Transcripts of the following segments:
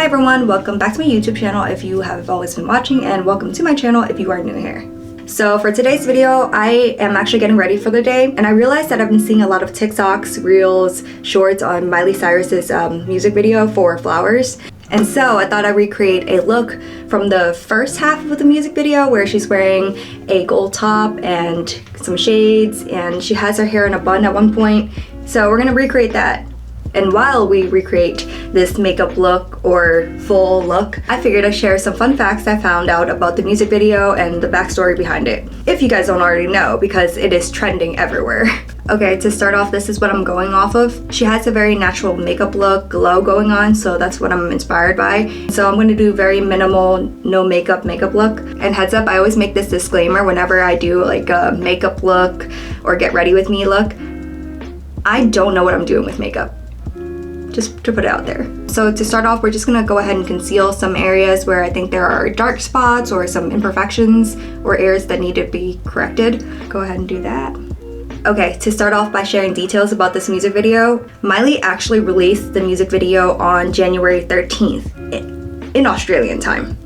Hi everyone, welcome back to my YouTube channel if you have always been watching, and welcome to my channel if you are new here. So for today's video, I am actually getting ready for the day, and I realized that I've been seeing a lot of TikToks, Reels, Shorts on Miley Cyrus's music video for Flowers. And so I thought I'd recreate a look from the first half of the music video where she's wearing a gold top and some shades, and she has her hair in a bun at one point. So we're gonna recreate that. And while we recreate this makeup look or full look, I figured I'd share some fun facts I found out about the music video and the backstory behind it, if you guys don't already know, because it is trending everywhere. Okay, to start off, this is what I'm going off of. She has a very natural makeup look, glow going on, so that's what I'm inspired by. So I'm gonna do very minimal, no makeup look. And heads up, I always make this disclaimer whenever I do like a makeup look or get ready with me look. I don't know what I'm doing with makeup. Just to put it out there. So to start off, we're just gonna go ahead and conceal some areas where I think there are dark spots or some imperfections or areas that need to be corrected. Go ahead and do that. Okay, to start off by sharing details about this music video, Miley actually released the music video on January 13th in Australian time.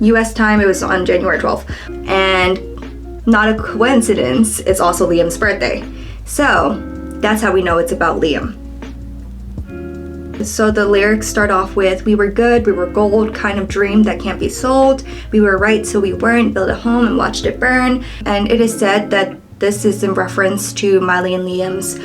US time, it was on January 12th. And not a coincidence, it's also Liam's birthday. So that's how we know it's about Liam. So the lyrics start off with, "We were good, we were gold, kind of dream that can't be sold. We were right till we weren't, built a home and watched it burn." And it is said that this is in reference to Miley and Liam's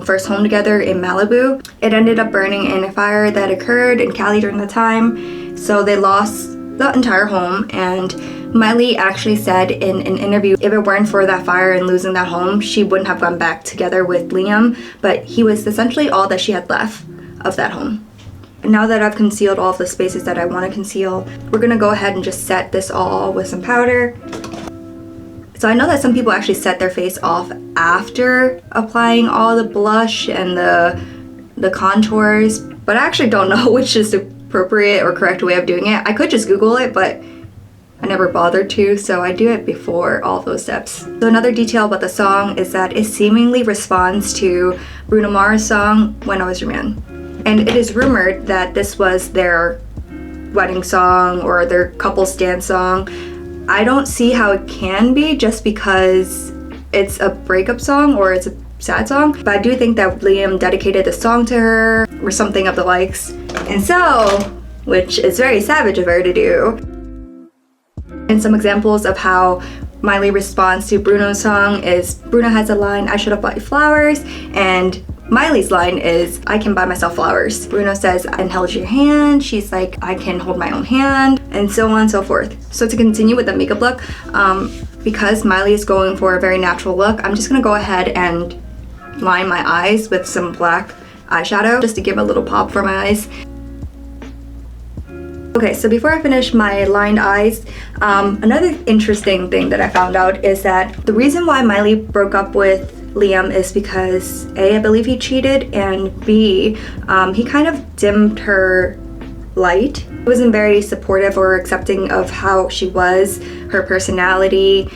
first home together in Malibu. It ended up burning in a fire that occurred in Cali during the time. So they lost the entire home, and Miley actually said in an interview, if it weren't for that fire and losing that home, she wouldn't have gone back together with Liam, but he was essentially all that she had left of that home. Now that I've concealed all of the spaces that I want to conceal, we're gonna go ahead and just set this all with some powder. So I know that some people actually set their face off after applying all the blush and the contours, but I actually don't know which is the appropriate or correct way of doing it. I could just Google it, but I never bothered to, so I do it before all those steps. So another detail about the song is that it seemingly responds to Bruno Mars' song, "When I Was Your Man." And it is rumored that this was their wedding song or their couple's dance song. I don't see how it can be just because it's a breakup song or it's a sad song. But I do think that Liam dedicated the song to her or something of the likes. And so, which is very savage of her to do. And some examples of how Miley responds to Bruno's song is, Bruno has a line, "I should have bought you flowers," and Miley's line is, "I can buy myself flowers." Bruno says, "I held your hand." She's like, "I can hold my own hand," and so on and so forth. So to continue with the makeup look, because Miley is going for a very natural look, I'm just gonna go ahead and line my eyes with some black eyeshadow just to give a little pop for my eyes. Okay, so before I finish my lined eyes, another interesting thing that I found out is that the reason why Miley broke up with Liam is because A, I believe he cheated, and B, he kind of dimmed her light. He wasn't very supportive or accepting of how she was, her personality.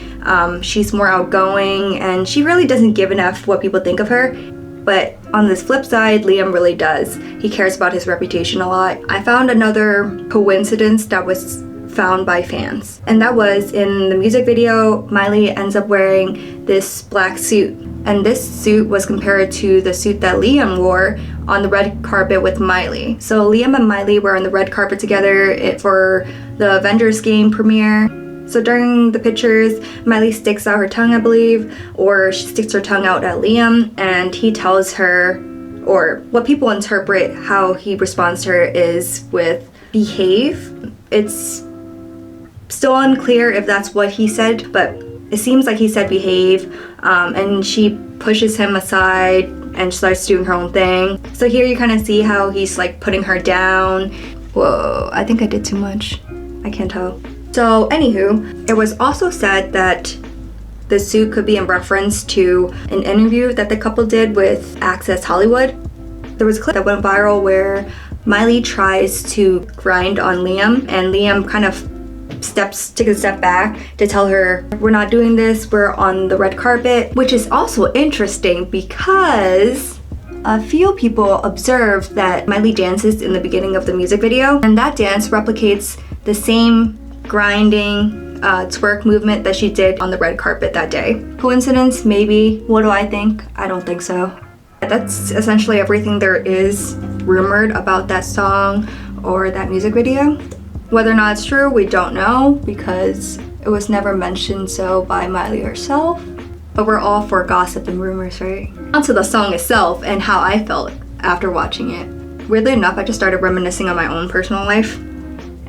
She's more outgoing, and she really doesn't give enough what people think of her. But on this flip side, Liam really does. He cares about his reputation a lot. I found another coincidence that was found by fans, and that was in the music video, Miley ends up wearing this black suit, and this suit was compared to the suit that Liam wore on the red carpet with Miley. So Liam and Miley were on the red carpet together for the Avengers game premiere. So during the pictures, Miley sticks out her tongue, I believe, or she sticks her tongue out at Liam, and he tells her, or what people interpret how he responds to her is with behave. It's still unclear if that's what he said, but it seems like he said behave, and she pushes him aside and starts doing her own thing. So here you kind of see how he's like putting her down. Whoa, I think I did too much. I can't tell. So anywho, it was also said that the suit could be in reference to an interview that the couple did with Access Hollywood. There was a clip that went viral where Miley tries to grind on Liam, and Liam kind of takes a step back to tell her, "We're not doing this, we're on the red carpet," which is also interesting because a few people observed that Miley dances in the beginning of the music video, and that dance replicates the same grinding twerk movement that she did on the red carpet that day. Coincidence? Maybe. What do I think? I don't think so. That's essentially everything there is rumored about that song or that music video. Whether or not it's true, we don't know because it was never mentioned so by Miley herself. But we're all for gossip and rumors, right? Onto the song itself and how I felt after watching it. Weirdly enough, I just started reminiscing on my own personal life.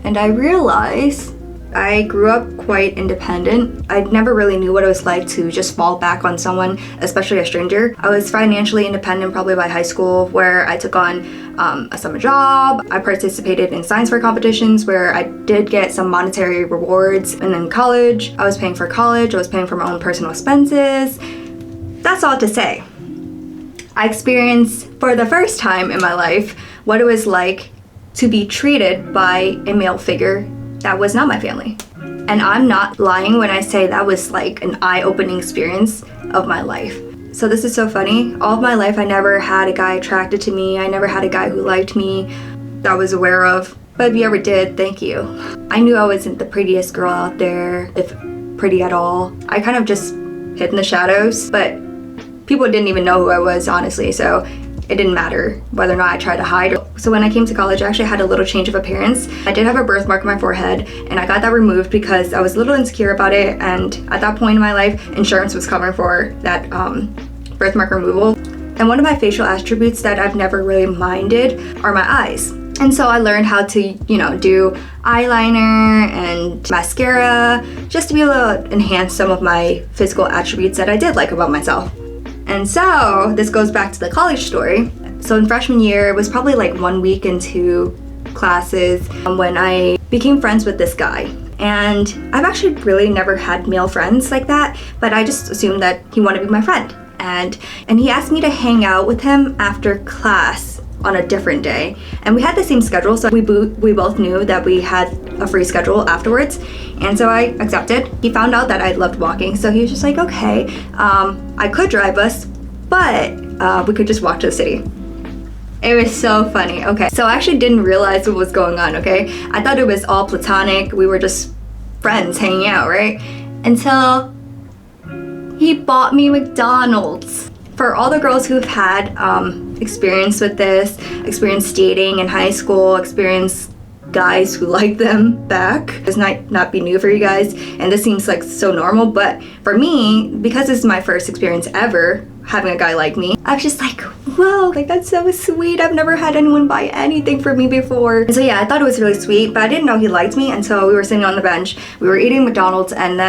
And I realized I grew up quite independent. I never really knew what it was like to just fall back on someone, especially a stranger. I was financially independent probably by high school, where I took on a summer job. I participated in science fair competitions where I did get some monetary rewards. And then college, I was paying for college, I was paying for my own personal expenses. That's all to say, I experienced for the first time in my life what it was like to be treated by a male figure that was not my family. And I'm not lying when I say that was like an eye-opening experience of my life. So this is so funny. All of my life I never had a guy attracted to me. I never had a guy who liked me that I was aware of. But if you ever did, thank you. I knew I wasn't the prettiest girl out there, if pretty at all. I kind of just hid in the shadows, but people didn't even know who I was, honestly, so it didn't matter whether or not I tried to hide. So when I came to college, I actually had a little change of appearance. I did have a birthmark on my forehead, and I got that removed because I was a little insecure about it, and at that point in my life, insurance was covering for that birthmark removal. And one of my facial attributes that I've never really minded are my eyes. And so I learned how to, do eyeliner and mascara just to be able to enhance some of my physical attributes that I did like about myself. And so this goes back to the college story. So in freshman year, it was probably like 1 week into classes when I became friends with this guy. And I've actually really never had male friends like that, but I just assumed that he wanted to be my friend. And he asked me to hang out with him after class on a different day. And we had the same schedule, so we both knew that we had a free schedule afterwards. And so I accepted. He found out that I loved walking, so he was just like, okay, I could drive us, but we could just walk to the city. It was so funny. Okay, so I actually didn't realize what was going on, okay? I thought it was all platonic. We were just friends hanging out, right? Until he bought me McDonald's. For all the girls who've had experience with this, experience dating in high school, experience guys who like them back, this might not be new for you guys, and this seems like so normal, but for me, because this is my first experience ever having a guy like me, I was just like, whoa, like that's so sweet. I've never had anyone buy anything for me before. And so yeah, I thought it was really sweet, but I didn't know he liked me until we were sitting on the bench, we were eating McDonald's, and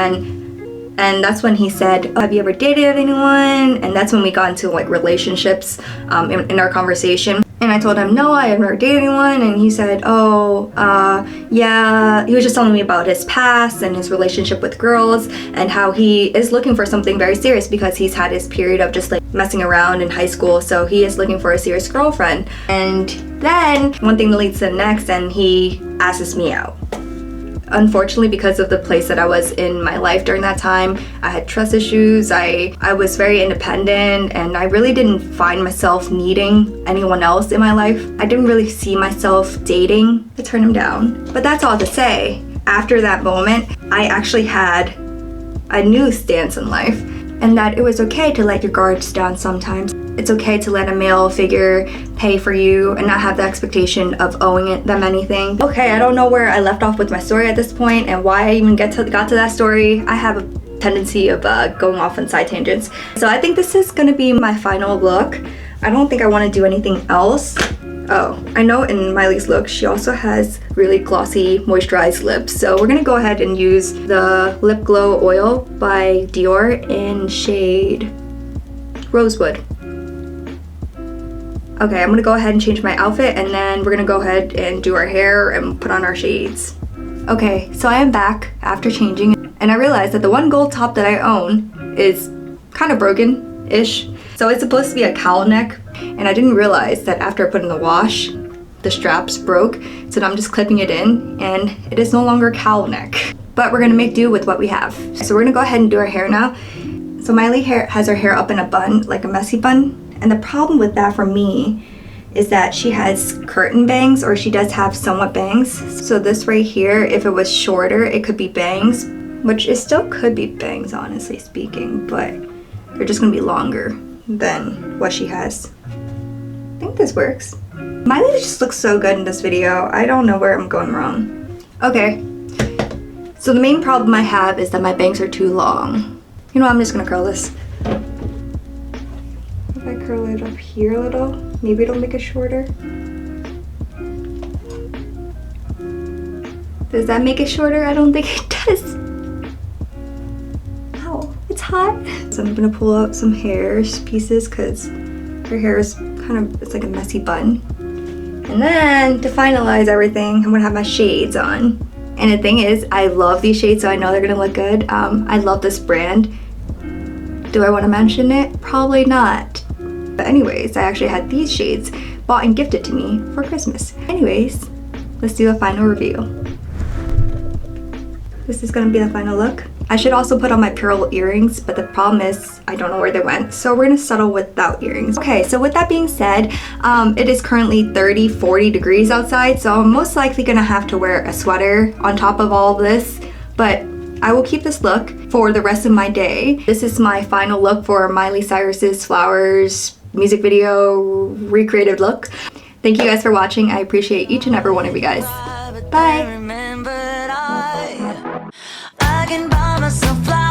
that's when he said, oh, have you ever dated anyone? And that's when we got into like relationships in our conversation. And I told him, no, I have never dated anyone. And he said, yeah. He was just telling me about his past and his relationship with girls and how he is looking for something very serious because he's had his period of just like messing around in high school. So he is looking for a serious girlfriend. And then one thing leads to the next, and he asks me out. Unfortunately, because of the place that I was in my life during that time, I had trust issues, I was very independent, and I really didn't find myself needing anyone else in my life. I didn't really see myself dating to turn him down. But that's all to say, after that moment, I actually had a new stance in life, and that it was okay to let your guards down sometimes. It's okay to let a male figure pay for you and not have the expectation of owing them anything. Okay, I don't know where I left off with my story at this point and why I even got to that story. I have a tendency of going off on side tangents. So I think this is gonna be my final look. I don't think I wanna do anything else. Oh, I know in Miley's look, she also has really glossy, moisturized lips. So we're gonna go ahead and use the Lip Glow Oil by Dior in shade Rosewood. Okay, I'm gonna go ahead and change my outfit, and then we're gonna go ahead and do our hair and put on our shades. Okay, so I am back after changing, and I realized that the one gold top that I own is kind of broken-ish. So it's supposed to be a cowl neck, and I didn't realize that after I put it in the wash, the straps broke, so now I'm just clipping it in, and it is no longer cowl neck. But we're gonna make do with what we have. So we're gonna go ahead and do our hair now. So Miley has her hair up in a bun, like a messy bun, And the problem with that for me is that she has curtain bangs, or she does have somewhat bangs. So this right here, if it was shorter, it could be bangs, which it still could be bangs, honestly speaking, but they're just gonna be longer than what she has. I think this works. Miley just looks so good in this video. I don't know where I'm going wrong. Okay, so the main problem I have is that my bangs are too long. You know, I'm just gonna curl this. If I curl it up here a little, maybe it'll make it shorter. Does that make it shorter? I don't think it does. Ow, it's hot. So I'm gonna pull out some hair pieces because her hair is it's like a messy bun. And then to finalize everything, I'm gonna have my shades on. And the thing is, I love these shades, so I know they're gonna look good. I love this brand. Do I wanna mention it? Probably not. But anyways, I actually had these shades bought and gifted to me for Christmas. Anyways, let's do a final review. This is gonna be the final look. I should also put on my pearl earrings, but the problem is I don't know where they went. So we're gonna settle without earrings. Okay, so with that being said, it is currently 30, 40 degrees outside. So I'm most likely gonna have to wear a sweater on top of all of this, but I will keep this look for the rest of my day. This is my final look for Miley Cyrus's Flowers music video recreated look. Thank you guys for watching. I appreciate each and every one of you guys. Bye. I can buy myself flowers.